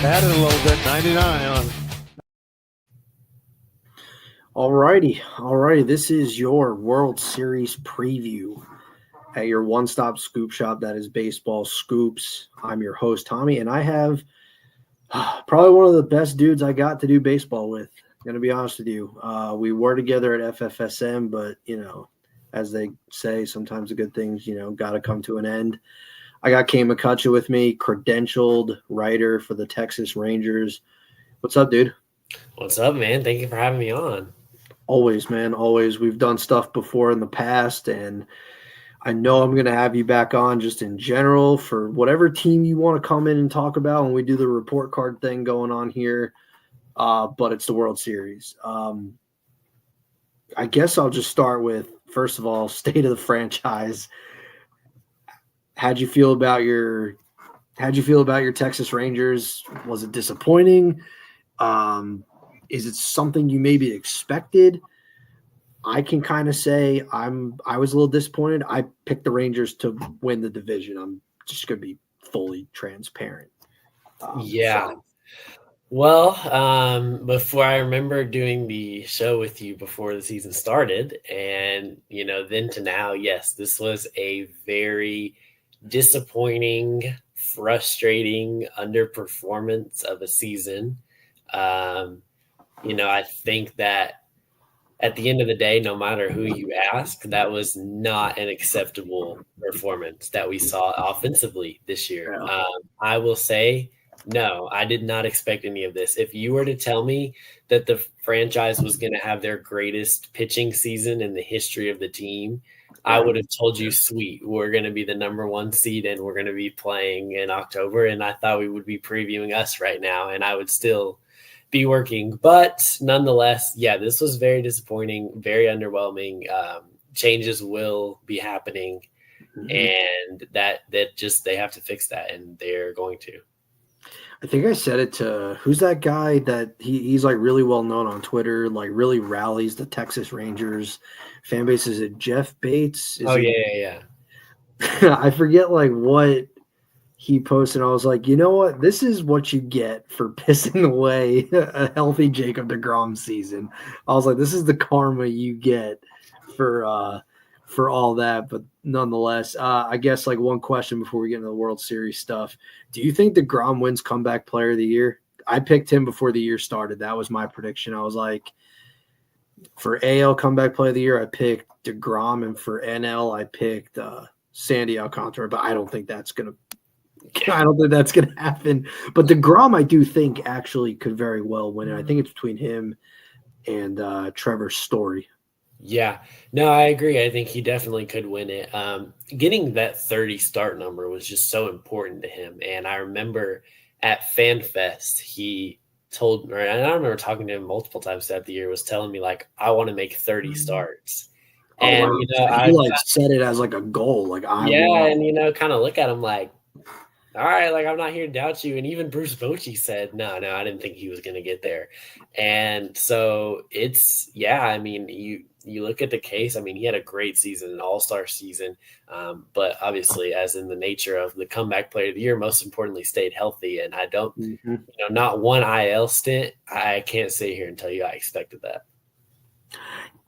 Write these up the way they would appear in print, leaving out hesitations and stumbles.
Added a little bit, 99 on. Alrighty. This is your World Series preview at your one-stop scoop shop that is Baseball Scoops. I'm your host, Tommy, and I have probably one of the best dudes I got to do baseball with. I'm going to be honest with you. We were together at FFSM, but, as they say, sometimes the good things, got to come to an end. I got Kane McCutchen with me, credentialed writer for the Texas Rangers. What's up, dude? What's up, man? Thank you for having me on. Always, man. Always. We've done stuff before in the past, and I know I'm going to have you back on just in general for whatever team you want to come in and talk about when we do the report card thing going on here. But it's the World Series. I guess I'll just start with, first of all, state of the franchise. How'd you feel about your Texas Rangers? Was it disappointing? Is it something you maybe expected? I can kind of say I was a little disappointed. I picked the Rangers to win the division. I'm just going to be fully transparent. Well, before I remember doing the show with you before the season started, and then to now, yes, this was a very disappointing, frustrating underperformance of a season. I think that at the end of the day, no matter who you ask, that was not an acceptable performance that we saw offensively this year. I will say, no, I did not expect any of this. If you were to tell me that the franchise was going to have their greatest pitching season in the history of the team, I would have told you, sweet, we're going to be the number one seed and we're going to be playing in October. And I thought we would be previewing us right now, and I would still be working. But nonetheless, yeah, this was very disappointing, very underwhelming. Changes will be happening, and that just they have to fix that, and they're going to. I think I said it to who's that guy that he's like really well known on Twitter, like really rallies the Texas Rangers fan base. Is it Jeff Bates? Yeah. I forget like what he posted. I was like, you know what? This is what you get for pissing away a healthy Jacob deGrom season. I was like, this is the karma you get for all that. But nonetheless, I guess like one question before we get into the World Series stuff. Do you think deGrom wins comeback player of the year? I picked him before the year started. That was my prediction. I was like, for AL comeback player of the year, I picked deGrom, and for NL, I picked Sandy Alcantara. But I don't think that's going to happen. But deGrom, I do think actually could very well win it. I think it's between him and Trevor Story. Yeah, no, I agree. I think he definitely could win it. Getting that 30 start number was just so important to him. And I remember at FanFest, he told me, and I remember talking to him multiple times throughout the year, was telling me, like, I want to make 30 starts. And, he set it as like a goal. Like, and, kind of look at him like, all right, like, I'm not here to doubt you. And even Bruce Bochy said, no, I didn't think he was going to get there. And so it's, I mean, you look at the case, I mean, he had a great season, an all-star season. But obviously, as in the nature of the comeback player of the year, most importantly, stayed healthy. And I don't, not one IL stint. I can't sit here and tell you I expected that.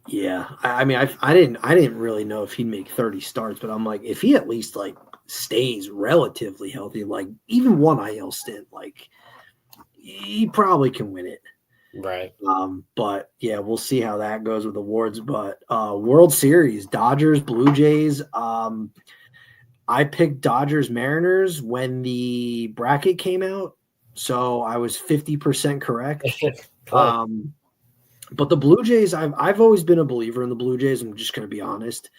Yeah. I mean, I didn't really know if he'd make 30 starts, but I'm like, if he at least like stays relatively healthy, like even one IL stint, like he probably can win it. Right. But yeah, we'll see how that goes with awards. But World Series, Dodgers, Blue Jays. I picked Dodgers Mariners when the bracket came out, so I was 50% correct. But the Blue Jays, I've always been a believer in the Blue Jays. I'm just going to be honest.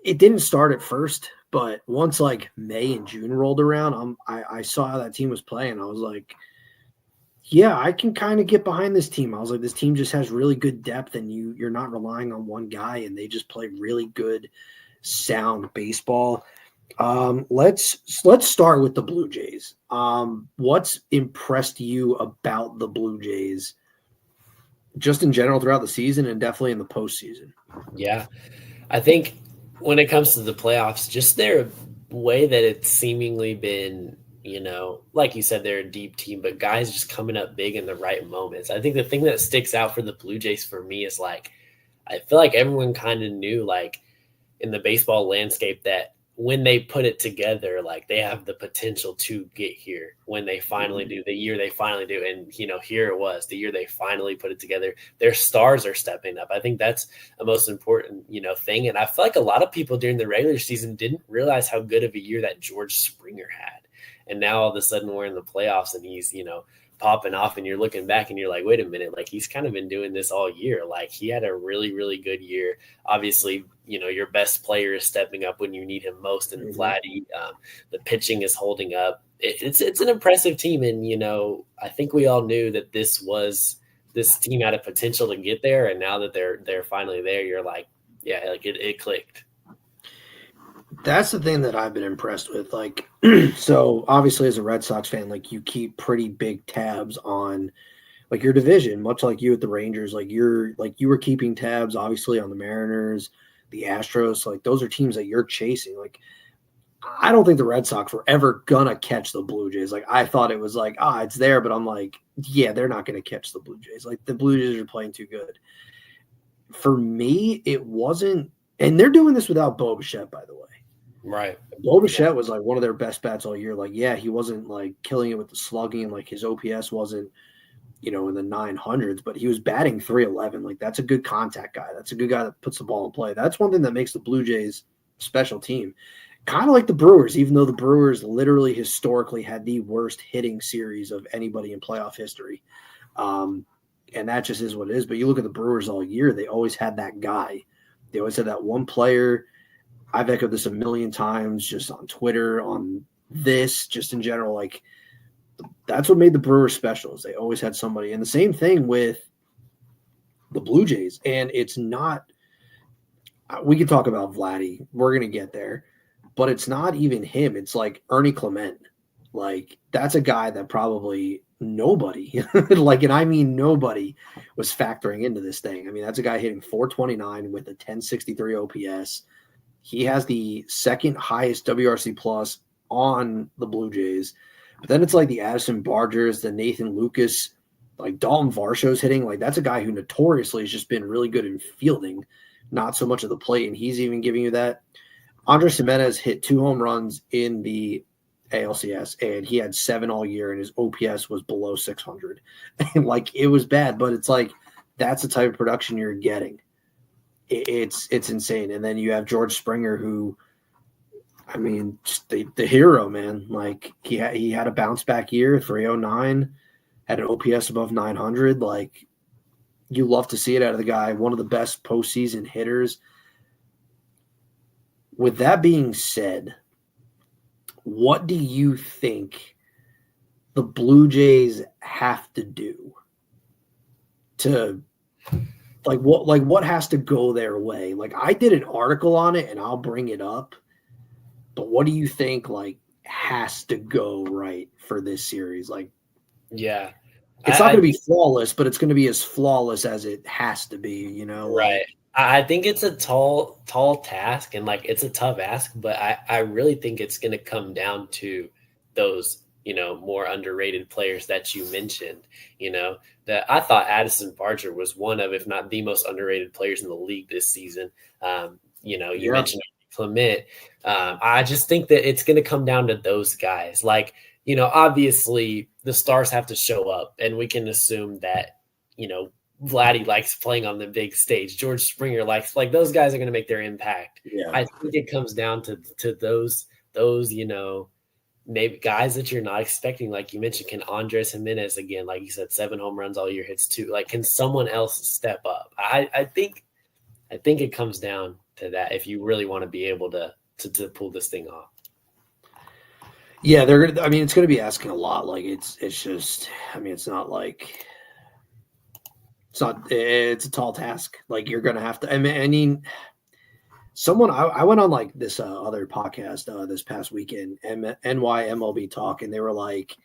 It didn't start at first, but once like May and June rolled around, I saw how that team was playing. I was like, yeah, I can kind of get behind this team. I was like, this team just has really good depth, and you're not relying on one guy, and they just play really good, sound baseball. Let's start with the Blue Jays. What's impressed you about the Blue Jays, just in general throughout the season and definitely in the postseason? Yeah, I think when it comes to the playoffs, just their way that it's seemingly been like you said, they're a deep team, but guys just coming up big in the right moments. I think the thing that sticks out for the Blue Jays for me is like, I feel like everyone kind of knew, like, in the baseball landscape that when they put it together, like, they have the potential to get here when they finally do, the year they finally do. And, here it was, the year they finally put it together. Their stars are stepping up. I think that's the most important, thing. And I feel like a lot of people during the regular season didn't realize how good of a year that George Springer had. And now all of a sudden we're in the playoffs and he's, popping off, and you're looking back and you're like, wait a minute, like, he's kind of been doing this all year. Like, he had a really, really good year. Obviously, your best player is stepping up when you need him most, and Vladdy, the pitching is holding up. It's an impressive team. And, I think we all knew that this team had a potential to get there. And now that they're finally there, you're like, yeah, like it clicked. That's the thing that I've been impressed with. Like, so obviously as a Red Sox fan, like, you keep pretty big tabs on, like, your division, much like you at the Rangers. Like, you were keeping tabs obviously on the Mariners, the Astros. Like, those are teams that you're chasing. Like, I don't think the Red Sox were ever gonna catch the Blue Jays. Like, I thought it was like, it's there, but I'm like, yeah, they're not gonna catch the Blue Jays. Like, the Blue Jays are playing too good. For me, it wasn't, and they're doing this without Bo Bichette, by the way. Right. Bo Bichette was like one of their best bats all year. Like, yeah, he wasn't like killing it with the slugging, and like his OPS wasn't, in the 900s, but he was batting .311. Like, that's a good contact guy. That's a good guy that puts the ball in play. That's one thing that makes the Blue Jays special team. Kind of like the Brewers, even though the Brewers literally historically had the worst hitting series of anybody in playoff history. And that just is what it is. But you look at the Brewers all year, they always had that guy. They always had that one player. I've echoed this a million times just on Twitter, on this, just in general. Like, that's what made the Brewers special, is they always had somebody. And the same thing with the Blue Jays. And it's not – we can talk about Vladdy. We're going to get there. But it's not even him. It's like Ernie Clement. Like, that's a guy that probably nobody – like, and I mean nobody was factoring into this thing. I mean, that's a guy hitting .429 with a 1063 OPS. He has the second highest WRC plus on the Blue Jays. But then it's like the Addison Bargers, the Nathan Lucas, like Dalton Varsho's hitting. Like, that's a guy who notoriously has just been really good in fielding, not so much of the plate. And he's even giving you that. Andres Jimenez hit 2 home runs in the ALCS, and he had 7 all year, and his OPS was below 600. And like, it was bad, but it's like, that's the type of production you're getting. It's insane. And then you have George Springer, who, I mean, just the hero, man. Like, he had a bounce back year, 309, had an OPS above 900. Like, you love to see it out of the guy, one of the best postseason hitters. With that being said, what do you think the Blue Jays have to do to – what has to go their way? Like, I did an article on it, and I'll bring it up. But what do you think, like, has to go right for this series? Like, yeah, it's not going to be flawless, but it's going to be as flawless as it has to be, Right. I think it's a tall task, and like, it's a tough ask, but I really think it's going to come down to those, more underrated players that you mentioned, that I thought Addison Barger was one of, if not the most underrated players in the league this season. You mentioned Clement. I just think that it's going to come down to those guys. Like, obviously the stars have to show up, and we can assume that, Vladdy likes playing on the big stage. George Springer likes, like, those guys are going to make their impact. Yeah. I think it comes down to those, maybe guys that you're not expecting. Like you mentioned, can Andres Jimenez, again, like you said, 7 home runs all year, hits 2. Like, can someone else step up? I think it comes down to that if you really want to be able to pull this thing off. Yeah, it's going to be asking a lot. Like, it's just, it's not like, it's a tall task. Like, you're going to have to, I went on like this other podcast this past weekend, NYMLB Talk, and they were like,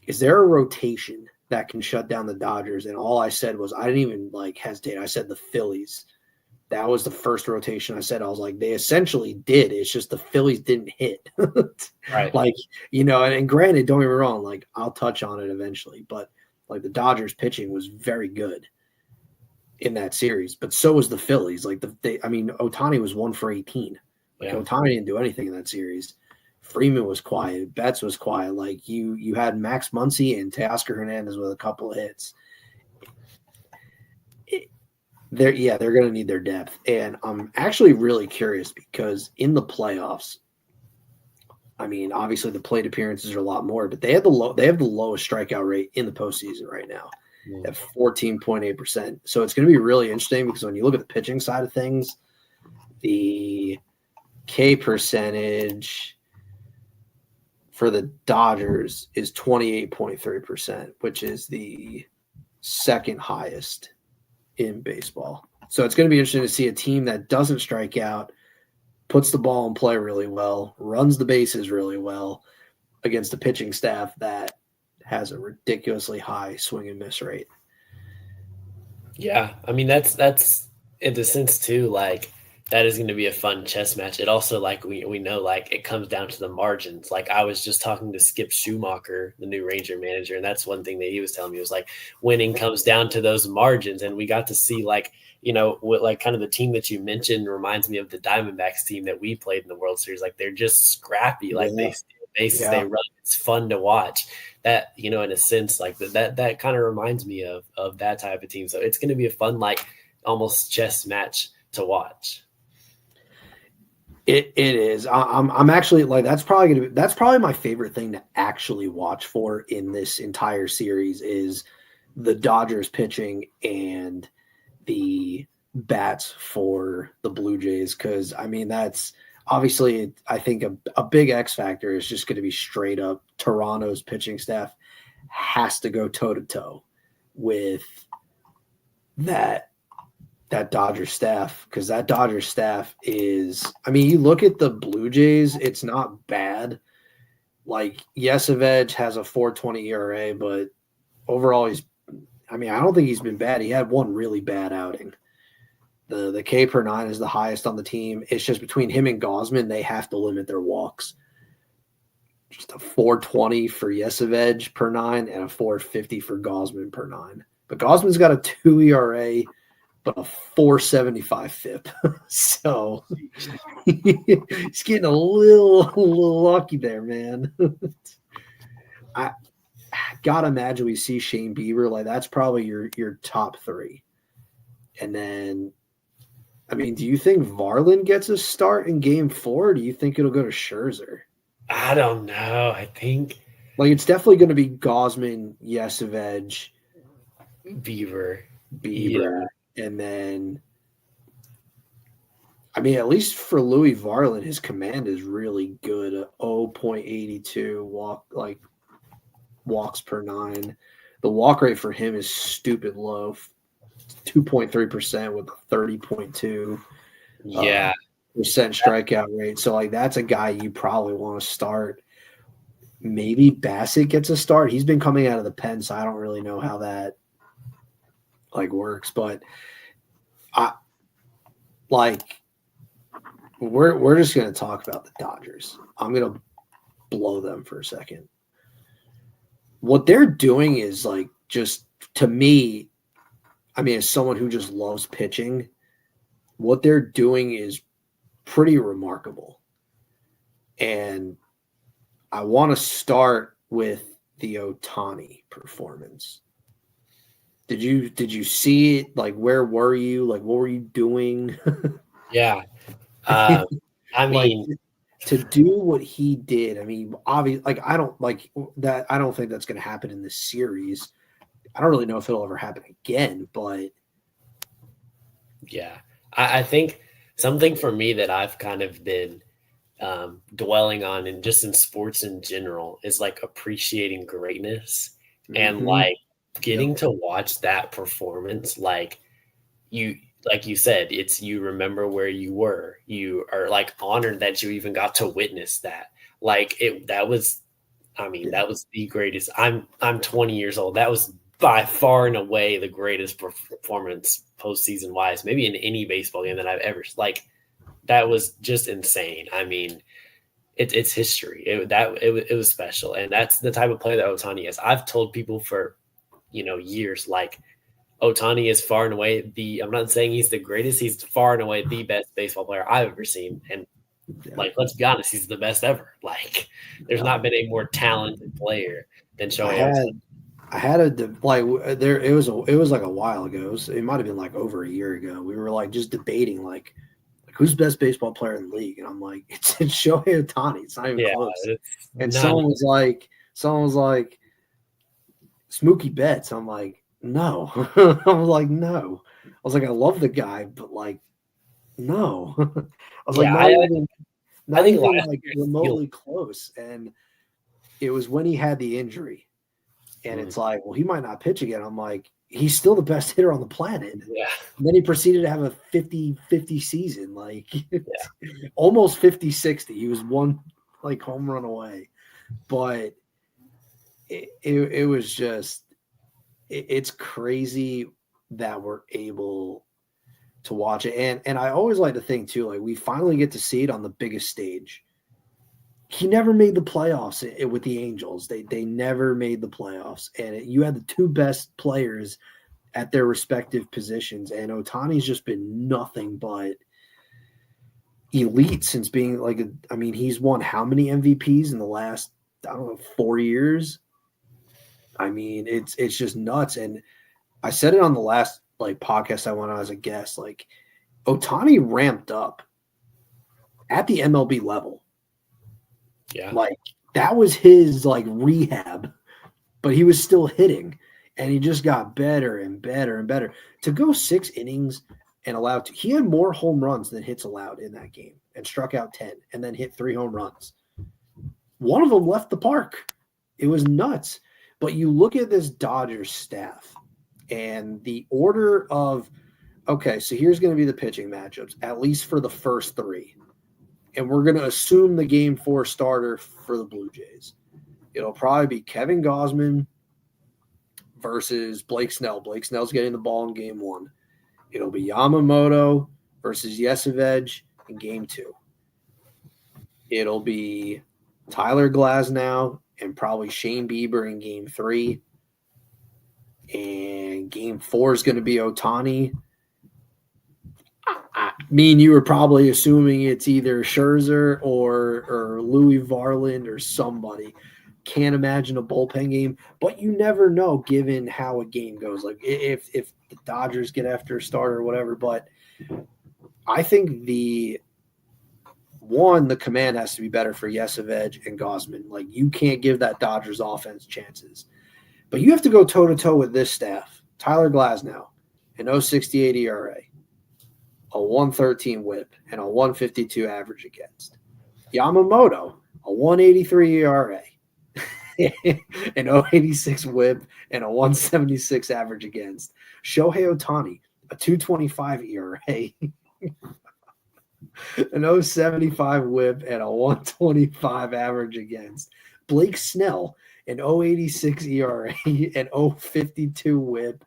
is there a rotation that can shut down the Dodgers? And all I said was, I didn't even like hesitate. I said the Phillies that was the first rotation I said. I was like, they essentially did. It's just the Phillies didn't hit. Right. Like, and granted, don't get me wrong, like I'll touch on it eventually, but like the Dodgers pitching was very good in that series, but so was the Phillies. Like Ohtani was 1 for 18. Like Ohtani didn't do anything in that series. Freeman was quiet. Betts was quiet. Like you had Max Muncy and Teoscar Hernandez with a couple of hits. They're going to need their depth. And I'm actually really curious because in the playoffs, I mean, obviously the plate appearances are a lot more, but they have the lowest strikeout rate in the postseason right now at 14.8%. So it's going to be really interesting because when you look at the pitching side of things, the K percentage for the Dodgers is 28.3%, which is the second highest in baseball. So it's going to be interesting to see a team that doesn't strike out, puts the ball in play really well, runs the bases really well against a pitching staff that has a ridiculously high swing and miss rate. Yeah, I mean that's in the sense too, like that is going to be a fun chess match. It also, like we know, like it comes down to the margins. Like I was just talking to Skip Schumacher, the new Ranger manager, and that's one thing that he was telling me was like winning comes down to those margins. And we got to see like, what like kind of the team that you mentioned reminds me of the Diamondbacks team that we played in the World Series. Like they're just scrappy. Like they steal bases, they run. It's fun to watch. That, in a sense, like that kind of reminds me of that type of team. So it's going to be a fun, like almost chess match to watch. It is. I'm actually like that's probably my favorite thing to actually watch for in this entire series is the Dodgers pitching and the bats for the Blue Jays, because I mean that's obviously I think a big X factor is just going to be straight up Toronto's pitching staff has to go toe to toe with that Dodgers staff, because that Dodgers staff is, I mean, you look at the Blue Jays, it's not bad. Like, Yesevich has a 4.20 ERA, but overall I don't think he's been bad. He had one really bad outing. The K per 9 is the highest on the team. It's just between him and Gausman, they have to limit their walks. Just a 4.20 for Yesevich per 9 and a 4.50 for Gausman per 9. But Gausman's got a 2 ERA, but a 4.75 FIP. So he's getting a little lucky there, man. I gotta imagine we see Shane Bieber. Like that's probably your top 3. And then, I mean, do you think Varland gets a start in Game 4? Or do you think it'll go to Scherzer? I don't know. I think like it's definitely going to be Gausman, Yesevich, Bieber. Yeah. And then, I mean, at least for Louis Varland, his command is really good. 0.82 walks per 9. The walk rate for him is stupid low, 2.3% with a 30.2 percent strikeout rate. So like that's a guy you probably want to start. Maybe Bassett gets a start. He's been coming out of the pen, so I don't really know how that like works, but we're just going to talk about the Dodgers. I'm going to blow them for a second. What they're doing is like, just to me, I mean, as someone who just loves pitching, what they're doing is pretty remarkable. And I want to start with the Ohtani performance. Did you see it? Like, where were you? Like, what were you doing? Yeah. I mean, like, to do what he did, I mean, obviously, like, I don't like that. I don't think that's going to happen in this series. I don't really know if it'll ever happen again, but yeah, I think something for me that I've kind of been dwelling on, and just in sports in general, is like appreciating greatness and like getting to watch that performance. Like you said, it's, you remember where you were, you are like honored that you even got to witness that. Like that was the greatest. I'm 20 years old. That was by far and away the greatest performance postseason wise, maybe in any baseball game that I've ever like. That was just insane. I mean, it's history. It was special, and that's the type of player that Ohtani is. I've told people for years, like, Ohtani is far and away I'm not saying he's the greatest. He's far and away the best baseball player I've ever seen. And like, let's be honest, he's the best ever. Like, there's not been a more talented player than Shohei Ohtani. I had it was like a while ago. It might have been like over a year ago. We were like just debating like who's the best baseball player in the league, and I'm like, it's Shohei Ohtani. It's not even close. And someone was like Smokey Betts. I'm like, no. I was like, no. I was like, I love the guy, but like, no. I was like, not even like remotely close. And it was when he had the injury. And it's like, well, he might not pitch again. I'm like, he's still the best hitter on the planet. Yeah. And then he proceeded to have a 50-50 season, like almost 50-60. He was one like home run away. But it was just it's crazy that we're able to watch it. And I always like to think too, like we finally get to see it on the biggest stage. He never made the playoffs with the Angels. They never made the playoffs. And you had the two best players at their respective positions. And Ohtani's just been nothing but elite since being he's won how many MVPs in the last, 4 years? I mean, it's just nuts. And I said it on the last podcast I went on as a guest, like Ohtani ramped up at the MLB level. Yeah. Like that was his rehab, but he was still hitting and he just got better and better and better. To go 6 innings and he had more home runs than hits allowed in that game and struck out 10 and then hit 3 home runs. One of them left the park. It was nuts. But you look at this Dodgers staff and the order of, okay, so here's going to be the pitching matchups, at least for the first 3. And we're going to assume the game 4 starter for the Blue Jays. It'll probably be Kevin Gausman versus Blake Snell. Blake Snell's getting the ball in game 1. It'll be Yamamoto versus Yesevich in game 2. It'll be Tyler Glasnow and probably Shane Bieber in game 3. And game 4 is going to be Ohtani. Me and you were probably assuming it's either Scherzer or Louis Varland or somebody. Can't imagine a bullpen game, but you never know given how a game goes. Like if the Dodgers get after a starter or whatever. But I think the command has to be better for Yesevich and Gausman. Like you can't give that Dodgers offense chances. But you have to go toe-to-toe with this staff. Tyler Glasnow, an 0.68 ERA. A 113 whip, and a 152 average against. Yamamoto, a 183 ERA, an 086 whip, and a 176 average against. Shohei Ohtani, a 225 ERA, an 075 whip, and a 125 average against. Blake Snell, an 086 ERA, an 052 whip,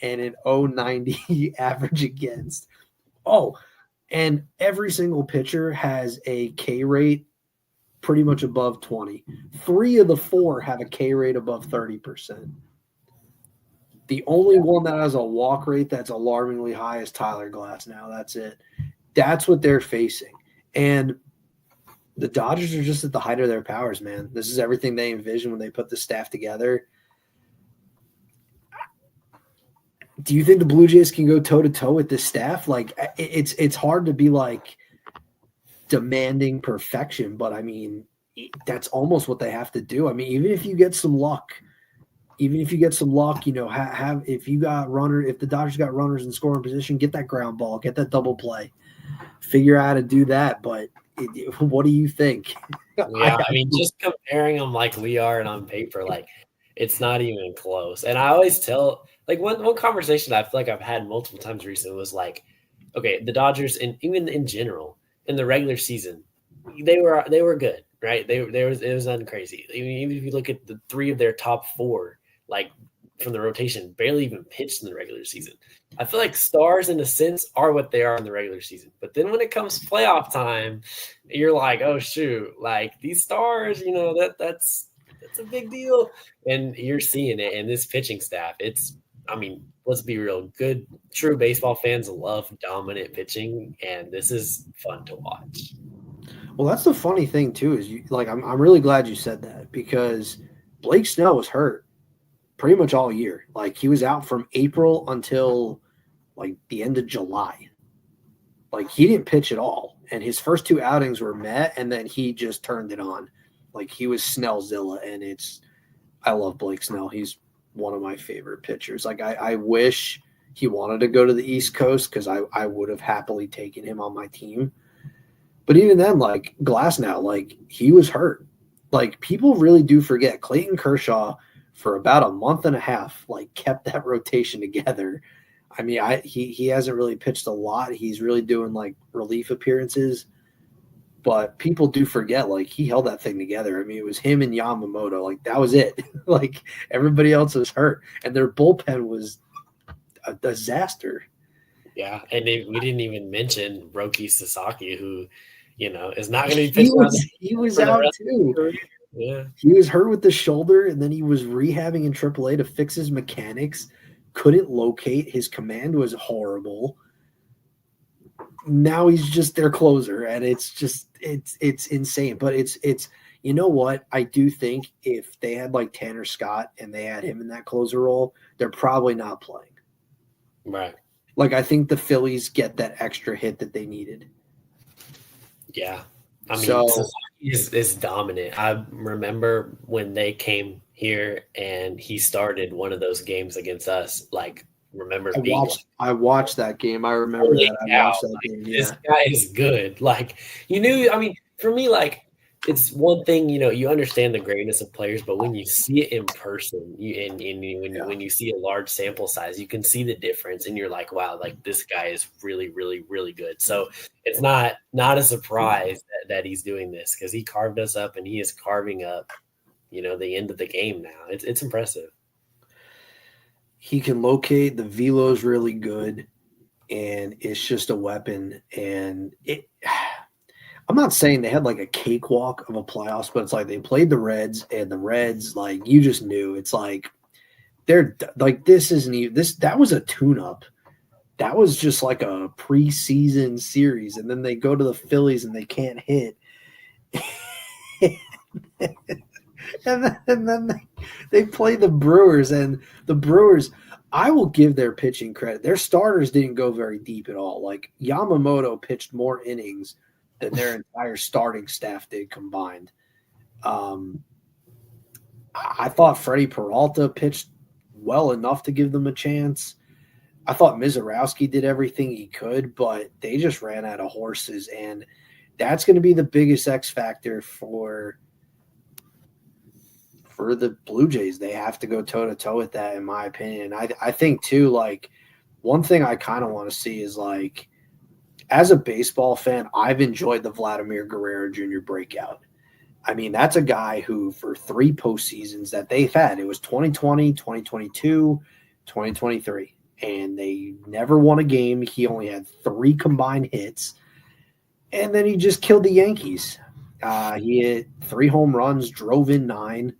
and an 090 average against. Oh, and every single pitcher has a K rate pretty much above 20. 3 of the 4 have a K rate above 30%. The only one that has a walk rate that's alarmingly high is Tyler Glasnow. That's it. That's what they're facing. And the Dodgers are just at the height of their powers, man. This is everything they envisioned when they put the staff together. Do you think the Blue Jays can go toe-to-toe with this staff? Like, it's hard to be, like, demanding perfection, but, I mean, that's almost what they have to do. I mean, even if you get some luck, if the Dodgers got runners in scoring position, get that ground ball, get that double play, figure out how to do that. But what do you think? Yeah, I mean, just comparing them like we are and on paper, like, it's not even close. And I always tell – like one conversation I feel like I've had multiple times recently was like, okay, the Dodgers and even in general in the regular season, they were good, right? It was nothing crazy. Even if you look at the 3 of their top 4, like from the rotation barely even pitched in the regular season. I feel like stars, in a sense, are what they are in the regular season. But then when it comes to playoff time, you're like, oh shoot, like these stars, that's a big deal. And you're seeing it in this pitching staff. Let's be real. Good, true baseball fans love dominant pitching, and this is fun to watch. Well, that's the funny thing too. Is I'm really glad you said that, because Blake Snell was hurt pretty much all year. Like, he was out from April until like the end of July. Like, he didn't pitch at all, and his first 2 outings were met, and then he just turned it on. Like, he was Snellzilla, and I love Blake Snell. He's one of my favorite pitchers. Like, I wish he wanted to go to the East Coast, because I would have happily taken him on my team. But even then, like, Glasnow, like, he was hurt. Like, people really do forget Clayton Kershaw for about a month and a half, like, kept that rotation together. I mean, he hasn't really pitched a lot. He's really doing like relief appearances, but people do forget, like, he held that thing together. I mean, it was him and Yamamoto. Like, that was it. Like, everybody else was hurt, and their bullpen was a disaster. Yeah, and we didn't even mention Roki Sasaki, who, is not going to be pitching. He was out too. Yeah, he was hurt with the shoulder, and then he was rehabbing in AAA to fix his mechanics. Couldn't locate. His command was horrible. Now he's just their closer, and it's insane. But it's you know what? I do think if they had like Tanner Scott and they had him in that closer role, they're probably not playing. Right. Like, I think the Phillies get that extra hit that they needed. Yeah. I mean, Sasaki is dominant. I remember when they came here and he started one of those games against us. Like, I watched that game. I remember that. I watched that game. Yeah. This guy is good. Like, for me, like, it's one thing, you understand the greatness of players, but when you see it in person, when you see a large sample size, you can see the difference, and you're like, wow, like, this guy is really, really, really good. So it's not a surprise that he's doing this, because he carved us up, and he is carving up, the end of the game now. It's impressive. He can locate. The velo's really good, and it's just a weapon. And I'm not saying they had like a cakewalk of a playoffs, but it's like they played the Reds, and the Reds, like, you just knew. It's like they're like, this isn't even this. That was a tune-up. That was just like a preseason series, and then they go to the Phillies and they can't hit. And then they play the Brewers, and the Brewers, I will give their pitching credit. Their starters didn't go very deep at all. Like, Yamamoto pitched more innings than their entire starting staff did combined. I thought Freddie Peralta pitched well enough to give them a chance. I thought Mizorowski did everything he could, but they just ran out of horses, and that's going to be the biggest X factor for the Blue Jays. They have to go toe-to-toe with that, in my opinion. I think, too, like, one thing I kind of want to see is, like, as a baseball fan, I've enjoyed the Vladimir Guerrero Jr. breakout. I mean, that's a guy who, for 3 postseasons that they've had, it was 2020, 2022, 2023, and they never won a game. He only had 3 combined hits, and then he just killed the Yankees. He hit 3 home runs, drove in 9.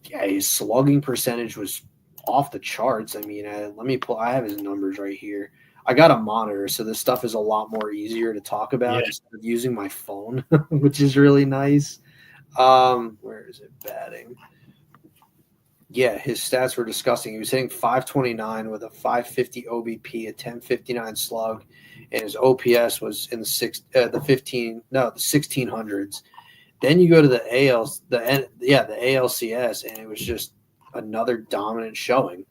Yeah, his slugging percentage was off the charts. I mean, let me pull. I have his numbers right here. I got a monitor, so this stuff is a lot more easier to talk about instead of using my phone, which is really nice. Where is it batting? Yeah, his stats were disgusting. He was hitting .529 with a .550 OBP, a .1059 slug, and his OPS was in the 1600s. Then you go to the ALCS, and it was just another dominant showing.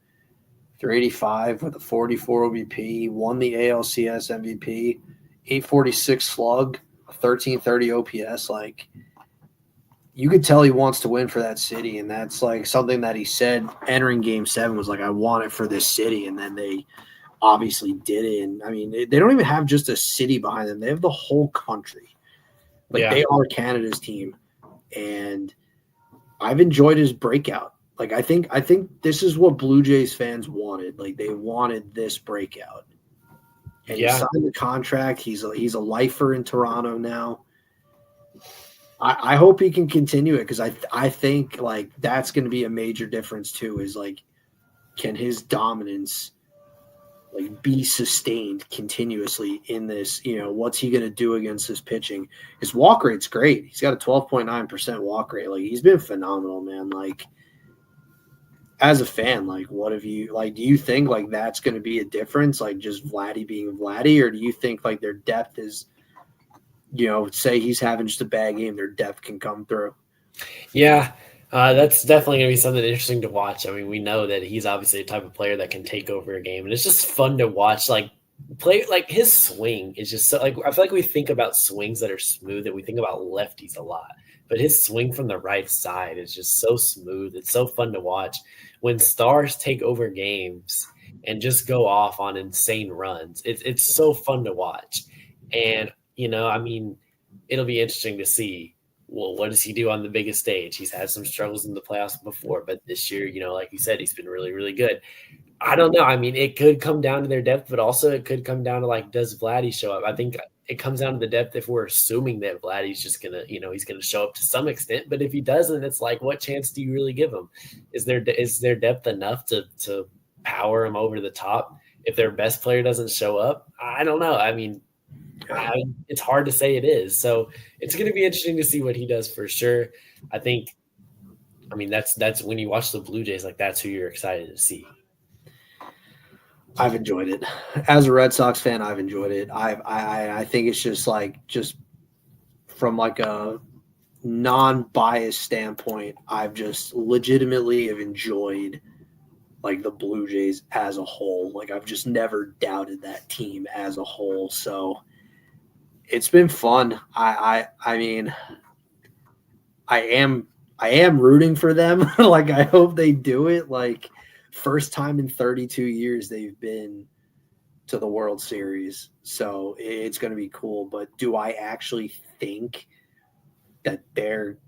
385 with a 44 OBP, won the ALCS MVP, 846 slug, 1330 OPS. Like, you could tell he wants to win for that city, and that's like something that he said entering Game 7 was like, I want it for this city, and then they obviously did it. And I mean, they don't even have just a city behind them; they have the whole country. Like, they are Canada's team, and I've enjoyed his breakout. Like I think this is what Blue Jays fans wanted. Like they wanted this breakout. And he signed the contract. He's a lifer in Toronto now. I hope he can continue it because I think like that's going to be a major difference too. Is like, can his dominance like be sustained continuously in this? You know, what's he going to do against this pitching? His walk rate's great. He's got a 12.9% walk rate. Like he's been phenomenal, man. Like as a fan, like what have you like? Do you think like that's going to be a difference? Like just Vladdy being Vladdy, or do you think like their depth is? You know, say he's having just a bad game, their depth can come through. Yeah, that's definitely going to be something interesting to watch. I mean, we know that he's obviously a type of player that can take over a game, and it's just fun to watch. Like play, like his swing is just so like I feel like we think about swings that are smooth, and we think about lefties a lot, but his swing from the right side is just so smooth. It's so fun to watch when stars take over games and just go off on insane runs. It's so fun to watch, and you know, I mean, it'll be interesting to see, well, what does he do on the biggest stage? He's had some struggles in the playoffs before, but this year, you know, like you said, he's been really, really good. I don't know. I mean, it could come down to their depth, but also it could come down to, like, does Vladdy show up? I think it comes down to the depth if we're assuming that Vladdy's just going to, you know, he's going to show up to some extent. But if he doesn't, it's like, what chance do you really give him? Is their depth enough to power him over the top if their best player doesn't show up? I don't know. I mean, it's hard to say it is. So it's going to be interesting to see what he does for sure. I mean, that's when you watch the Blue Jays, like that's who you're excited to see. I've enjoyed it. As a Red Sox fan, I've enjoyed it. I think it's just from like a non-biased standpoint, I've just legitimately have enjoyed like the Blue Jays as a whole. Like I've just never doubted that team as a whole. So it's been fun. I mean, I am rooting for them. Like I hope they do it. Like first time in 32 years they've been to the World Series. So it's going to be cool. But do I actually think that they're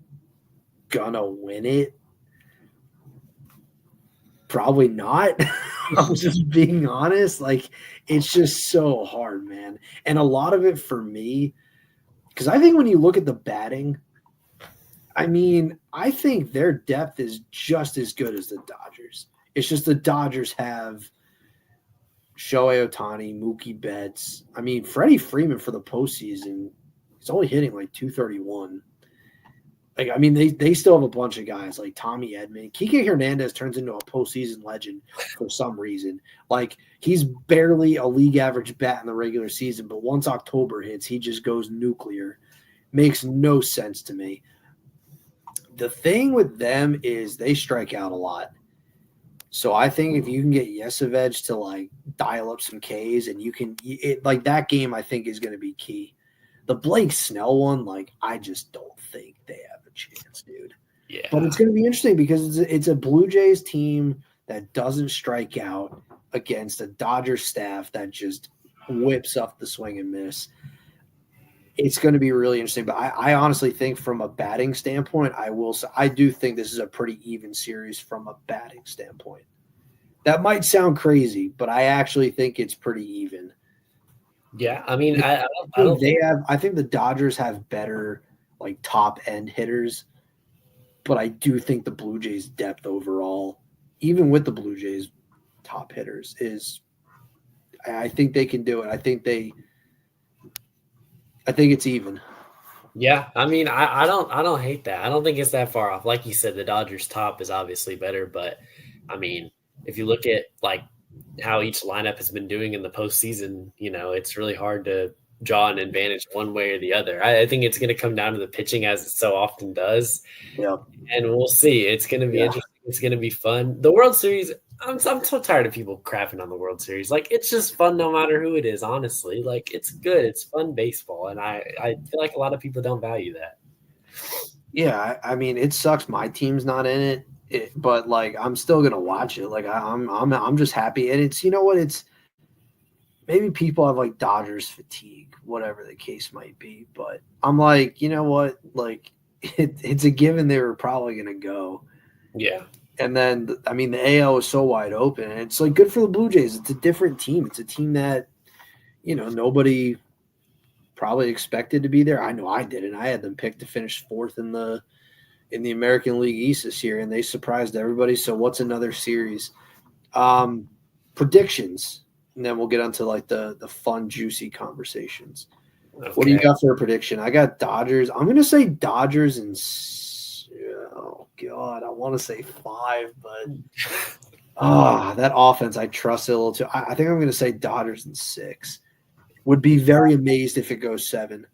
going to win it? Probably not. I'm just being honest. Like, it's just so hard, man. And a lot of it for me, because I think when you look at the batting, I mean, I think their depth is just as good as the Dodgers. It's just the Dodgers have Shohei Ohtani, Mookie Betts. I mean, Freddie Freeman for the postseason, he's only hitting like 231. Like, I mean, they still have a bunch of guys like Tommy Edman. Kike Hernandez turns into a postseason legend for some reason. Like, he's barely a league average bat in the regular season, but once October hits, he just goes nuclear. Makes no sense to me. The thing with them is they strike out a lot. So I think if you can get Yesevich to, like, dial up some Ks and you can – like, that game I think is going to be key. The Blake Snell one, like, I just don't think they have a chance, dude. Yeah. But it's going to be interesting because it's a Blue Jays team that doesn't strike out against a Dodgers staff that just whips up the swing and miss. It's going to be really interesting. But I honestly think from a batting standpoint, I do think this is a pretty even series from a batting standpoint. That might sound crazy, but I actually think it's pretty even. Yeah, I mean, I don't think I think the Dodgers have better like top end hitters, but I do think the Blue Jays' depth overall, even with the Blue Jays' top hitters, is I think they can do it. I think it's even. Yeah, I mean, I don't hate that. I don't think it's that far off. Like you said, the Dodgers' top is obviously better, but I mean, if you look at like how each lineup has been doing in the postseason, you know, it's really hard to draw an advantage one way or the other. I think it's going to come down to the pitching as it so often does. Yeah. And we'll see. It's going to be interesting. It's going to be fun. The World Series, I'm so tired of people crapping on the World Series. Like, it's just fun no matter who it is, honestly. Like, it's good. It's fun baseball. And I feel like a lot of people don't value that. Yeah, I mean, it sucks my team's not in it. But like I'm still gonna watch it. Like I'm just happy, and it's, you know what, it's maybe people have like Dodgers fatigue, whatever the case might be. But I'm like, you know what, like it's a given they were probably gonna go. Yeah, And then, I mean, the AL is so wide open, and it's like good for the Blue Jays. It's a different team. It's a team that, nobody probably expected to be there. I know I didn't. I had them picked to finish fourth in the American League East this year, and they surprised everybody. So what's another series? Predictions, and then we'll get onto like the fun, juicy conversations. Okay. What do you got for a prediction? I got Dodgers. I'm going to say Dodgers and oh God, I want to say 5, but that offense, I trust it a little too. I think I'm going to say Dodgers and 6. Would be very amazed if it goes 7.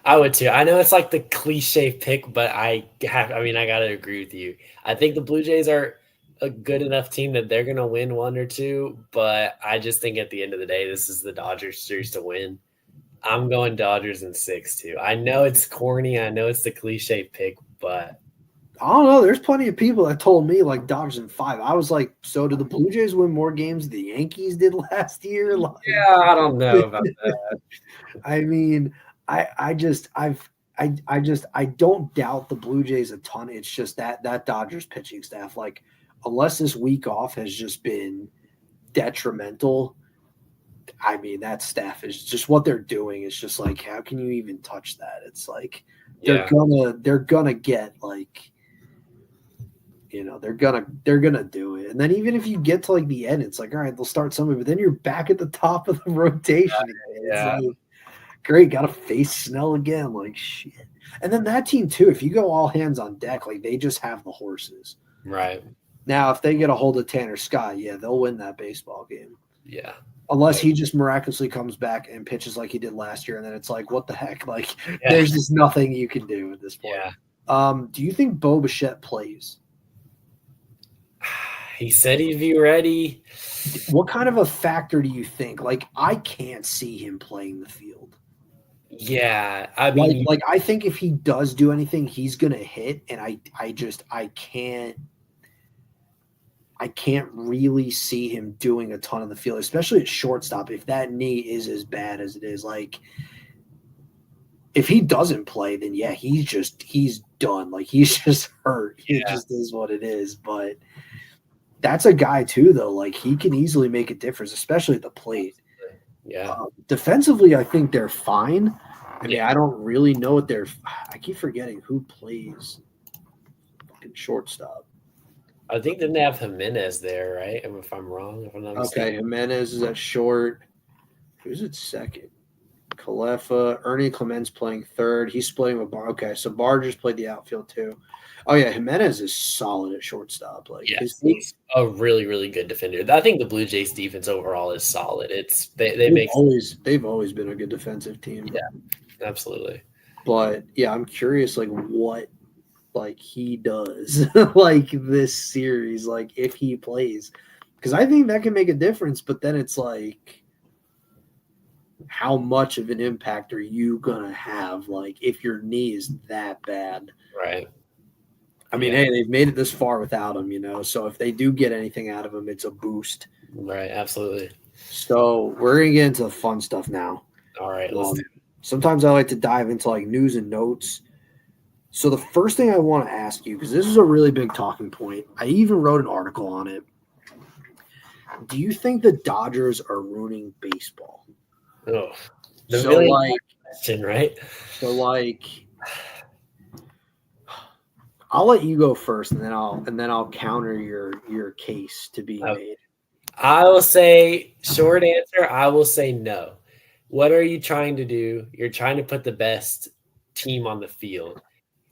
I would too. I know it's like the cliche pick, but I got to agree with you. I think the Blue Jays are a good enough team that they're going to win 1 or 2, but I just think at the end of the day, this is the Dodgers series to win. I'm going Dodgers in 6 too. I know it's corny. I know it's the cliche pick, but I don't know. There's plenty of people that told me like Dodgers in 5. I was like, so did the Blue Jays win more games than the Yankees did last year? Like, yeah, I don't know about that. I mean, I don't doubt the Blue Jays a ton. It's just that Dodgers pitching staff, like, unless this week off has just been detrimental, I mean, that staff is just what they're doing. It's just like, how can you even touch that? It's like they're gonna get like, they're gonna do it. And then even if you get to like the end, it's like, all right, they'll start somebody, but then you're back at the top of the rotation. Yeah. It's like, great, got to face Snell again. Like, shit. And then that team too, if you go all hands on deck, like they just have the horses. Right. Now, if they get a hold of Tanner Scott, yeah, they'll win that baseball game. Yeah. Unless he just miraculously comes back and pitches like he did last year, and then it's like, what the heck? Like, there's just nothing you can do at this point. Yeah. Do you think Bo Bichette plays? He said he'd be ready. What kind of a factor do you think? Like, I can't see him playing the field. Yeah, I mean, like I think if he does do anything, he's gonna hit, and I can't really see him doing a ton of the field, especially at shortstop. If that knee is as bad as it is, like if he doesn't play, then yeah, he's done. Like he's just hurt. It just is what it is. But that's a guy too, though. Like he can easily make a difference, especially at the plate. Yeah. Defensively, I think they're fine. I mean, I don't really know what I keep forgetting who plays fucking shortstop. I think didn't they have Jimenez there, right? If I'm wrong, if I'm not mistaken. Okay, Jimenez is at short. Who's at second? Calefa. Ernie Clements playing third. He's splitting with Bar. Okay, so Bar just played the outfield too. Oh yeah, Jimenez is solid at shortstop. Like he's a really, really good defender. I think the Blue Jays defense overall is solid. They've always been a good defensive team. Yeah, absolutely. But yeah, I'm curious like what like he does like this series, like if he plays. Because I think that can make a difference, but then it's like how much of an impact are you gonna have like if your knee is that bad? Right. I mean, hey, they've made it this far without him, so if they do get anything out of him, it's a boost. Right, absolutely. So we're going to get into the fun stuff now. All right, let's do it. Sometimes I like to dive into like news and notes. So the first thing I want to ask you, because this is a really big talking point, I even wrote an article on it. Do you think the Dodgers are ruining baseball? Oh, question, right? So like, I'll let you go first, and then I'll counter your case to be made. I will say short answer. I will say no. What are you trying to do? You're trying to put the best team on the field,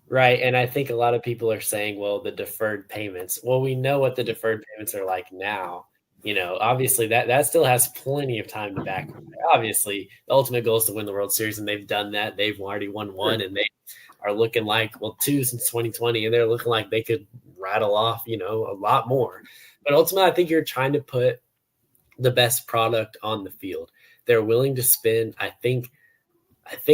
right? And I think a lot of people are saying, well, the deferred payments. Well, we know what the deferred payments are like now. Obviously that still has plenty of time to back. Obviously, the ultimate goal is to win the World Series, and they've done that. They've already won one, and they are looking like, 2 since 2020, and they're looking like they could rattle off, a lot more. But ultimately, I think you're trying to put the best product on the field. They're willing to spend. I think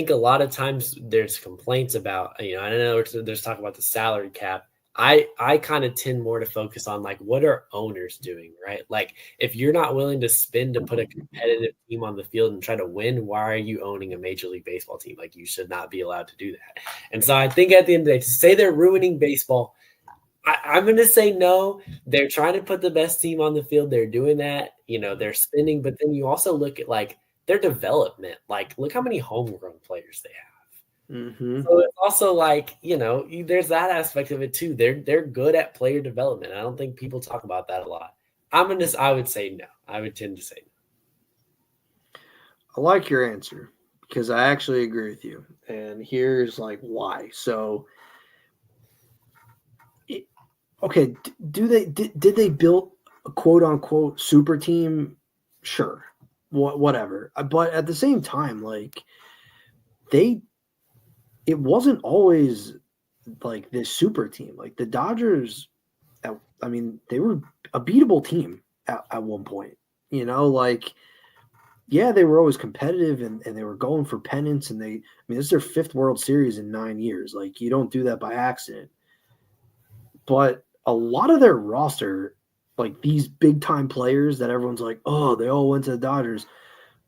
a lot of times there's complaints about, I don't know, there's talk about the salary cap. I kind of tend more to focus on like, what are owners doing, right? Like if you're not willing to spend to put a competitive team on the field and try to win, why are you owning a Major League Baseball team? Like you should not be allowed to do that. And so I think at the end of the day, to say they're ruining baseball, I'm going to say no. They're trying to put the best team on the field. They're doing that. They're spending. But then you also look at, like, their development. Like, look how many homegrown players they have. Mm-hmm. So it's also like, there's that aspect of it too. They're good at player development. I don't think people talk about that a lot. I would say no. I would tend to say no. I like your answer because I actually agree with you. And here's like why. So, okay, did they build a quote unquote super team? Sure, whatever. But at the same time, like it wasn't always like this super team. Like the Dodgers, I mean, they were a beatable team at one point. Like, yeah, they were always competitive and they were going for pennants. And this is their 5th World Series in 9 years. Like, you don't do that by accident. But a lot of their roster, like these big time players that everyone's like, oh, they all went to the Dodgers.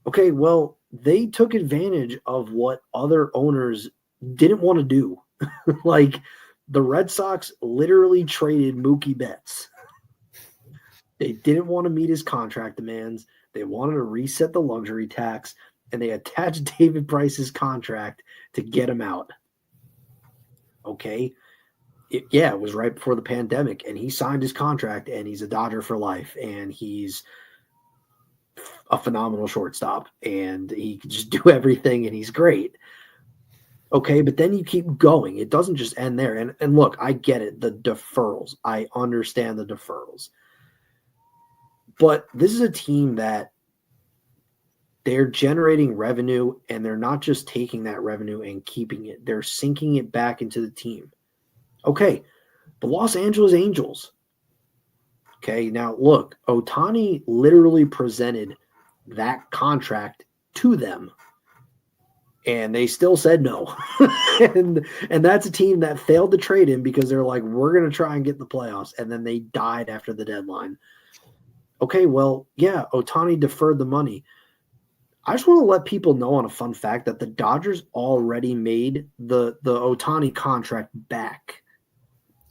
Okay, well, they took advantage of what other owners didn't want to do. Like the Red Sox literally traded Mookie Betts. They didn't want to meet his contract demands. They wanted to reset the luxury tax, and they attached David Price's contract to get him out. Okay. It was right before the pandemic, and he signed his contract, and he's a Dodger for life, and he's a phenomenal shortstop, and he can just do everything, and he's great. Okay, but then you keep going. It doesn't just end there. And look, I get it, the deferrals. I understand the deferrals. But this is a team that they're generating revenue, and they're not just taking that revenue and keeping it. They're sinking it back into the team. Okay, the Los Angeles Angels. Okay, now look, Ohtani literally presented that contract to them, and they still said no. and that's a team that failed to trade him because they're like, we're going to try and get the playoffs, and then they died after the deadline. Okay, well, yeah, Ohtani deferred the money. I just want to let people know on a fun fact that the Dodgers already made the Ohtani contract back.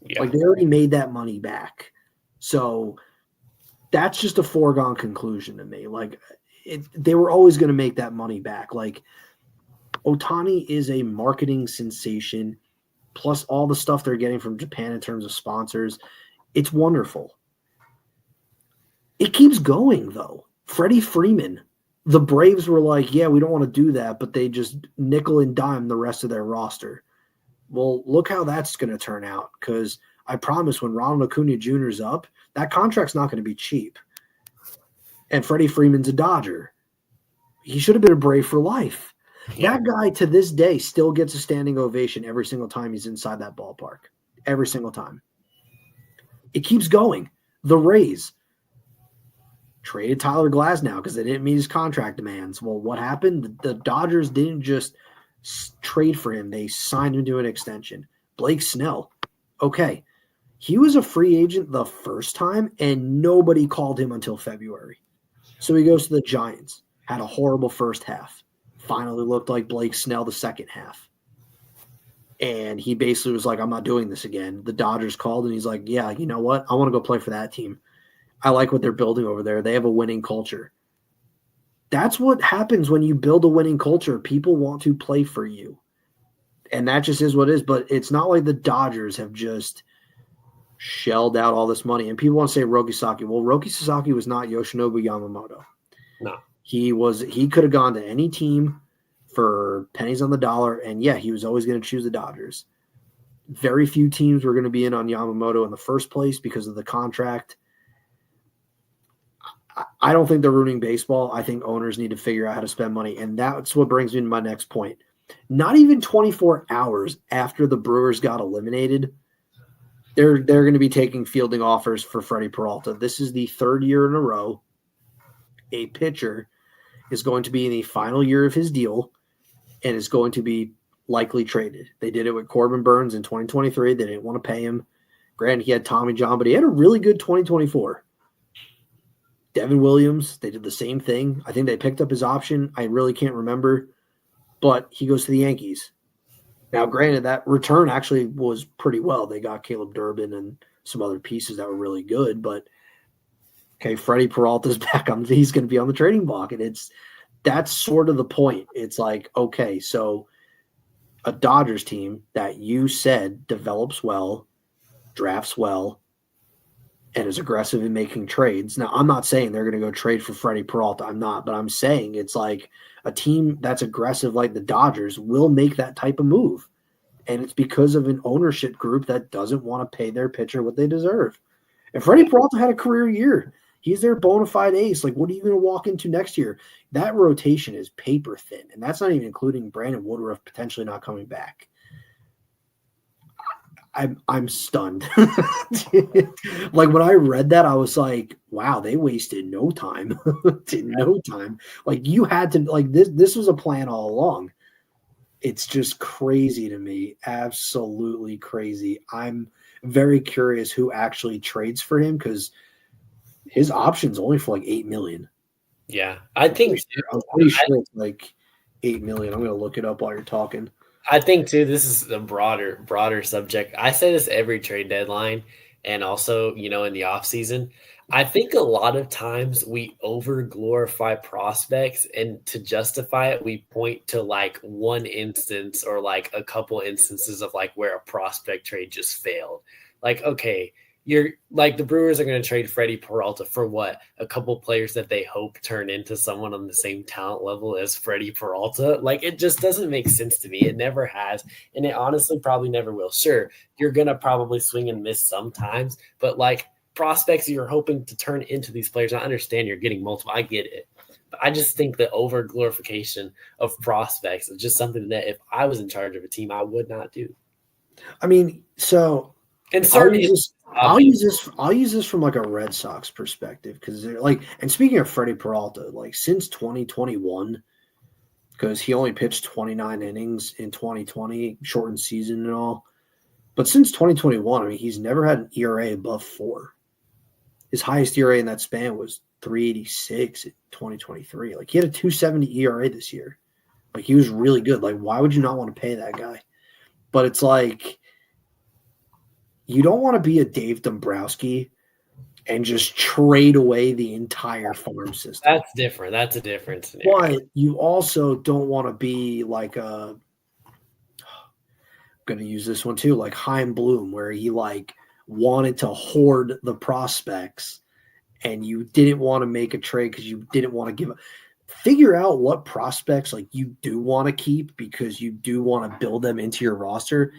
Yeah. Like, they already made that money back. So that's just a foregone conclusion to me. Like, they were always going to make that money back. Like, Ohtani is a marketing sensation, plus all the stuff they're getting from Japan in terms of sponsors. It's wonderful. It keeps going, though. Freddie Freeman, the Braves were like, yeah, we don't want to do that, but they just nickel and dime the rest of their roster. Well, look how that's going to turn out, because I promise when Ronald Acuna Jr. is up, that contract's not going to be cheap. And Freddie Freeman's a Dodger. He should have been a Brave for life. Yeah. That guy to this day still gets a standing ovation every single time he's inside that ballpark. Every single time. It keeps going. The Rays traded Tyler Glasnow because they didn't meet his contract demands. Well, what happened? The Dodgers didn't just trade for him. They signed him to an extension. Blake Snell. Okay. He was a free agent the first time, and nobody called him until February. So he goes to the Giants. Had a horrible first half. Finally looked like Blake Snell the second half. And he basically was like, I'm not doing this again. The Dodgers called, and he's like, yeah, you know what? I want to go play for that team. I like what they're building over there. They have a winning culture. That's what happens when you build a winning culture. People want to play for you. And that just is what it is. But it's not like the Dodgers have just shelled out all this money. And people want to say Roki Sasaki. Well, Roki Sasaki was not Yoshinobu Yamamoto. No. He could have gone to any team for pennies on the dollar. And, yeah, he was always going to choose the Dodgers. Very few teams were going to be in on Yamamoto in the first place because of the contract. I don't think they're ruining baseball. I think owners need to figure out how to spend money. And that's what brings me to my next point. Not even 24 hours after the Brewers got eliminated, they're going to be taking fielding offers for Freddie Peralta. This is the 3rd year in a row a pitcher is going to be in the final year of his deal and is going to be likely traded. They did it with Corbin Burns in 2023. They didn't want to pay him. Granted, he had Tommy John, but he had a really good 2024. Devin Williams, they did the same thing. I think they picked up his option. I really can't remember, but he goes to the Yankees. Now, granted, that return actually was pretty well. They got Caleb Durbin and some other pieces that were really good. But okay, Freddie Peralta's back on. He's going to be on the trading block, and that's sort of the point. It's like, okay, so a Dodgers team that you said develops well, drafts well, and is aggressive in making trades. Now, I'm not saying they're going to go trade for Freddie Peralta. I'm not, but I'm saying it's like a team that's aggressive like the Dodgers will make that type of move. And it's because of an ownership group that doesn't want to pay their pitcher what they deserve. And Freddie Peralta had a career year. He's their bona fide ace. Like, what are you going to walk into next year? That rotation is paper thin, and that's not even including Brandon Woodruff potentially not coming back. I'm stunned. Like, when I read that, I was like, wow, they wasted no time. No time. Like, you had to, like, this was a plan all along. It's just crazy to me. Absolutely crazy. I'm very curious who actually trades for him, because his option's only for like $8 million. Yeah, I'm pretty sure it's like $8 million. I'm going to look it up while you're talking. I think too, this is a broader subject. I say this every trade deadline and also, in the off season. I think a lot of times we over glorify prospects, and to justify it, we point to like one instance or like a couple instances of like where a prospect trade just failed. Like, okay, you're like the Brewers are going to trade Freddie Peralta for what? A couple players that they hope turn into someone on the same talent level as Freddie Peralta. Like, it just doesn't make sense to me. It never has. And it honestly probably never will. Sure, you're going to probably swing and miss sometimes, but like prospects you're hoping to turn into these players. I understand you're getting multiple. I get it. But I just think the over glorification of prospects is just something that if I was in charge of a team, I would not do. I mean, so and I'll use this from like a Red Sox perspective, because like, and speaking of Freddie Peralta, like since 2021, because he only pitched 29 innings in 2020, shortened season and all, but since 2021, I mean, he's never had an ERA above 4. His highest ERA in that span was 3.86 in 2023. Like, he had a 2.70 ERA this year. Like, he was really good. Like, why would you not want to pay that guy? But it's like, you don't want to be a Dave Dombrowski and just trade away the entire farm system. That's different. That's a different scenario. But you also don't want to be like I'm going to use this one too, like Chaim Bloom, where he like wanted to hoard the prospects and you didn't want to make a trade because you didn't want to give up. Figure out what prospects like you do want to keep because you do want to build them into your roster.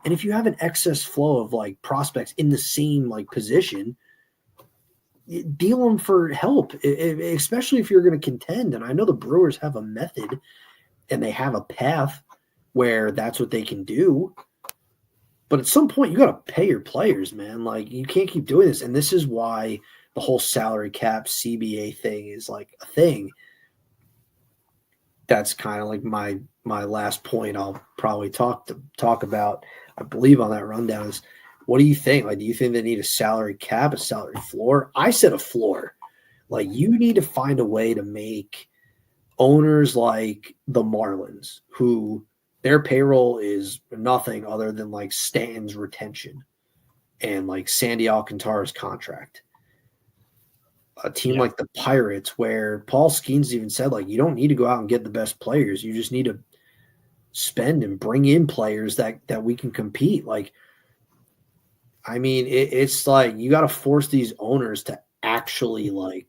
And if you have an excess flow of like prospects in the same like position, deal them for help, especially if you're going to contend. And I know the Brewers have a method and they have a path where that's what they can do. But at some point, you got to pay your players, man. Like, you can't keep doing this. And this is why the whole salary cap CBA thing is like a thing. That's kind of like my last point I'll probably talk about, I believe, on that rundown is, what do you think? Like, do you think they need a salary cap, a salary floor? I said a floor. Like, you need to find a way to make owners like the Marlins, who their payroll is nothing other than like Stanton's retention and like Sandy Alcantara's contract. A team like the Pirates, where Paul Skeens even said, like, you don't need to go out and get the best players. You just need to spend and bring in players that we can compete. Like, I mean, it's like you got to force these owners to actually like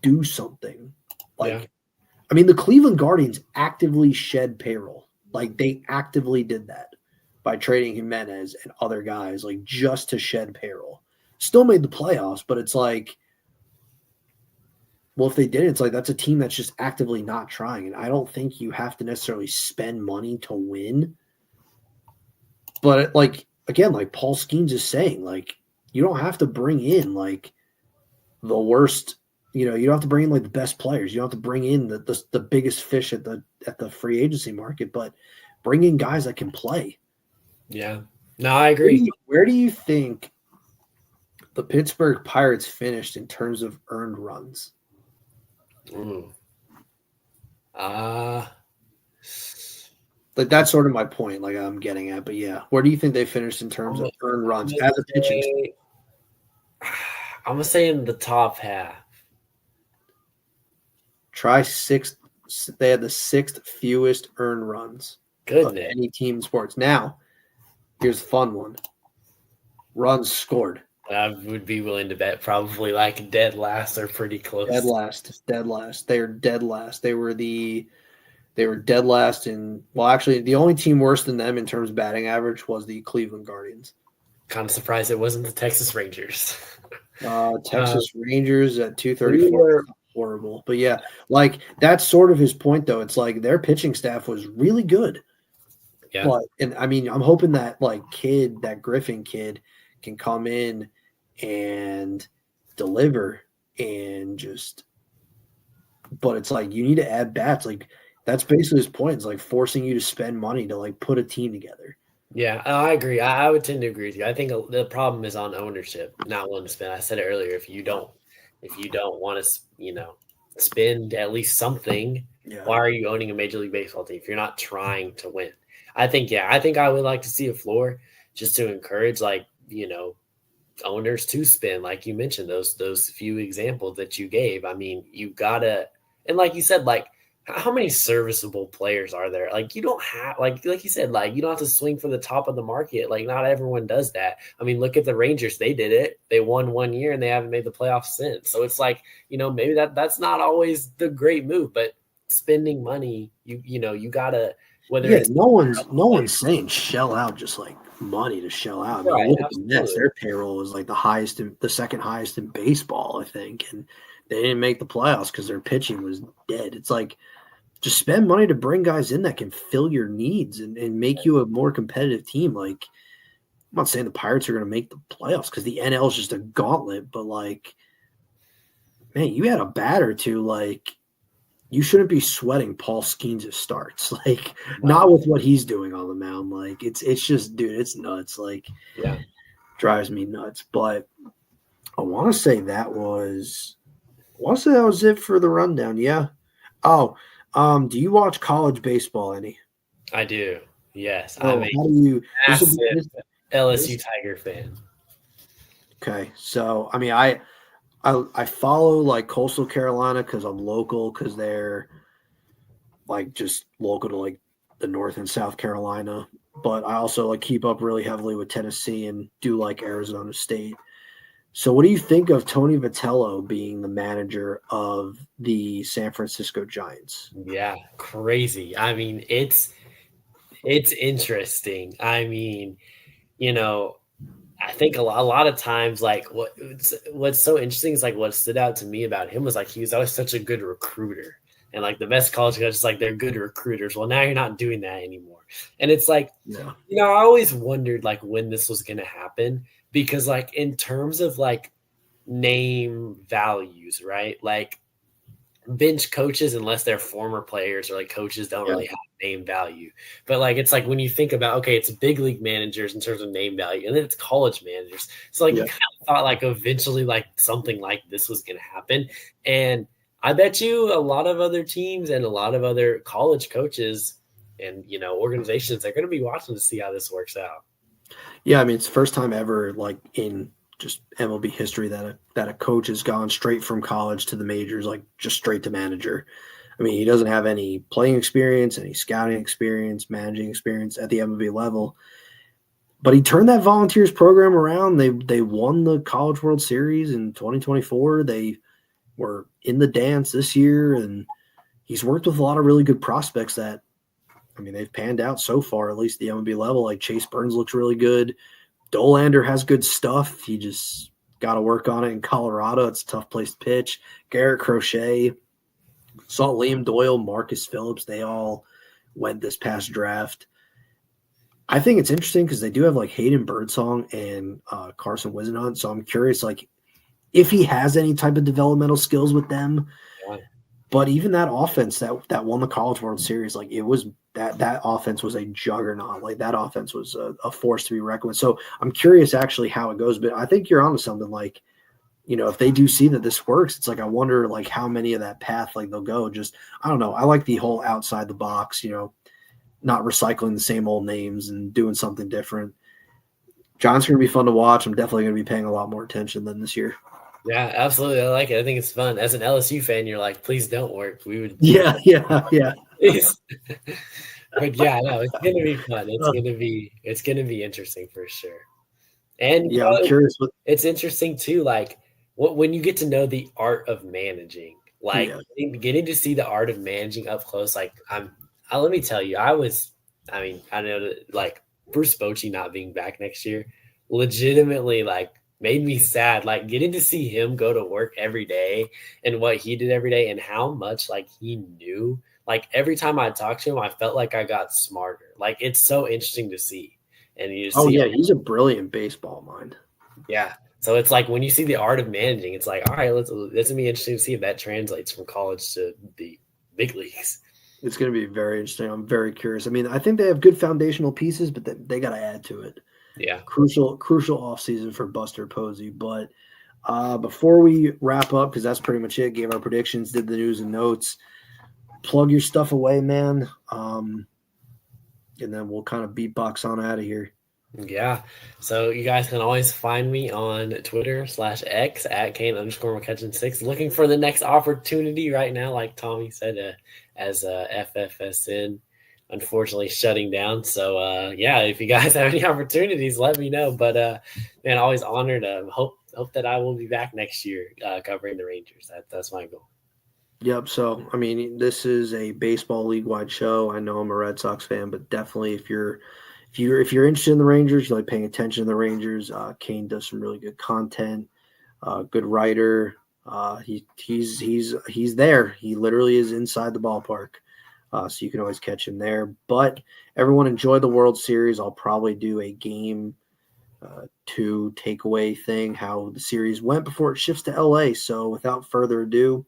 do something. Like, I mean, the Cleveland Guardians actively shed payroll. Like, they actively did that by trading Jimenez and other guys, like, just to shed payroll. Still made the playoffs, but it's like, well, if they did, it's like that's a team that's just actively not trying. And I don't think you have to necessarily spend money to win. But like, again, like Paul Skeens is saying, like, you don't have to bring in like the worst. You know, you don't have to bring in like the best players. You don't have to bring in the biggest fish at the free agency market, but bring in guys that can play. Yeah. No, I agree. Where do you think the Pittsburgh Pirates finished in terms of earned runs? Like that's sort of my point. Like I'm getting at, but yeah, where do you think they finished in terms of earned runs as a pitching? I'm gonna say in the top half. Try sixth. They had the sixth fewest earned runs of any team in sports. Now, here's a fun one. Runs scored. I would be willing to bet probably like dead last or pretty close. Dead last. They are dead last. They were dead last in, well, actually, the only team worse than them in terms of batting average was the Cleveland Guardians. Kind of surprised it wasn't the Texas Rangers. Texas Rangers at 234. Horrible. But yeah, like that's sort of his point, though. It's like their pitching staff was really good. Yeah. But, and I mean, I'm hoping that that Griffin kid can come in and deliver and just, but it's like you need to add bats. Like that's basically his point. It's like forcing you to spend money to like put a team together. Yeah, I agree. I would tend to agree with you. I think the problem is on ownership, not willing to spend. I said it earlier. If you don't want to, spend at least something, why are you owning a Major League Baseball team if you're not trying to win? I think I would like to see a floor just to encourage owners to spend, like you mentioned, those few examples that you gave. I mean, you gotta, and like you said, like how many serviceable players are there? Like you don't have, like you said, like you don't have to swing for the top of the market. Like not everyone does that. I mean, look at the Rangers. They did it. They won 1 year and they haven't made the playoffs since. So it's like, maybe that's not always the great move, but spending money, you gotta, no one's saying shell out just like money to shell out. I mean, look at the Mets. Their payroll is like the second highest in baseball, I think, and they didn't make the playoffs because their pitching was dead. It's like just spend money to bring guys in that can fill your needs and make you a more competitive team. Like I'm not saying the Pirates are going to make the playoffs because the NL is just a gauntlet, but like, man, you had a bat or two. Like you shouldn't be sweating Paul Skeens' starts. Like not with what he's doing on the mound. Like it's just, dude, it's nuts. Like drives me nuts. But I want to say that was it for the rundown. Yeah. Oh, do you watch college baseball any? I do. Yes. Oh, how do you? Massive LSU Tiger fan. Okay, so I mean, I follow like Coastal Carolina because I'm local, because they're like just local to like the North and South Carolina. But I also like keep up really heavily with Tennessee and do like Arizona State. So what do you think of Tony Vitello being the manager of the San Francisco Giants? Yeah, crazy. I mean, it's interesting. I mean, I think a lot of times, like what's so interesting is like what stood out to me about him was like he was always such a good recruiter. And like the best college coaches, like they're good recruiters. Well, now you're not doing that anymore. And it's like, I always wondered like when this was going to happen. Because like in terms of like name values, right? Like bench coaches, unless they're former players or like coaches, don't really have name value. But like it's like when you think about, okay, it's big league managers in terms of name value, and then it's college managers. So like you kind of thought like eventually like something like this was going to happen. And I bet you a lot of other teams and a lot of other college coaches and organizations are going to be watching to see how this works out. Yeah, I mean, it's the first time ever, like in just MLB history, that a coach has gone straight from college to the majors, like just straight to manager. I mean, he doesn't have any playing experience, any scouting experience, managing experience at the MLB level. But he turned that Volunteers program around. They won the College World Series in 2024. They were in the dance this year, and he's worked with a lot of really good prospects that, I mean, they've panned out so far, at least the MLB level. Like Chase Burns looks really good. Dolander has good stuff. He just got to work on it in Colorado. It's a tough place to pitch. Garrett Crochet, saw Liam Doyle, Marcus Phillips. They all went this past draft. I think it's interesting because they do have like Hayden Birdsong and Carson Whisenhunt. So I'm curious, like, if he has any type of developmental skills with them. But even that offense that won the College World Series, like it was that offense was a juggernaut. Like that offense was a force to be reckoned with. So I'm curious actually how it goes. But I think you're onto something. Like, if they do see that this works, it's like I wonder like how many of that path like they'll go. Just I don't know. I like the whole outside the box. not recycling the same old names and doing something different. Giants are going to be fun to watch. I'm definitely going to be paying a lot more attention than this year. Yeah, absolutely. I like it. I think it's fun. As an LSU fan, you're like, please don't work. We would. Yeah. But yeah, no, it's gonna be fun. It's gonna be interesting for sure. And yeah, I'm curious. It's interesting too, like when you get to know the art of managing, like getting to see the art of managing up close. Like let me tell you, I know that like Bruce Bochy not being back next year, legitimately like made me sad. Like getting to see him go to work every day and what he did every day and how much like he knew. Like every time I talked to him, I felt like I got smarter. Like it's so interesting to see. And you just he's a brilliant baseball mind. Yeah. So it's like when you see the art of managing, it's like, all right, it's gonna be interesting to see if that translates from college to the big leagues. It's going to be very interesting. I'm very curious. I mean, I think they have good foundational pieces, but they got to add to it. Yeah. Crucial offseason for Buster Posey. But before we wrap up, because that's pretty much it, gave our predictions, did the news and notes, plug your stuff away, man. And then we'll kind of beatbox on out of here. Yeah. So you guys can always find me on Twitter /X at Kane _McCutchen 6. Looking for the next opportunity right now, like Tommy said, as FFSN unfortunately shutting down. So yeah, if you guys have any opportunities, let me know. But man, always honored. Hope that I will be back next year covering the Rangers. That's my goal. Yep. So I mean, this is a baseball league-wide show. I know I'm a Red Sox fan, but definitely if you're interested in the Rangers, you like paying attention to the Rangers. Kane does some really good content. Good writer. He's there. He literally is inside the ballpark. So you can always catch him there. But everyone enjoy the World Series. I'll probably do a game 2 takeaway thing, how the series went before it shifts to LA. So without further ado,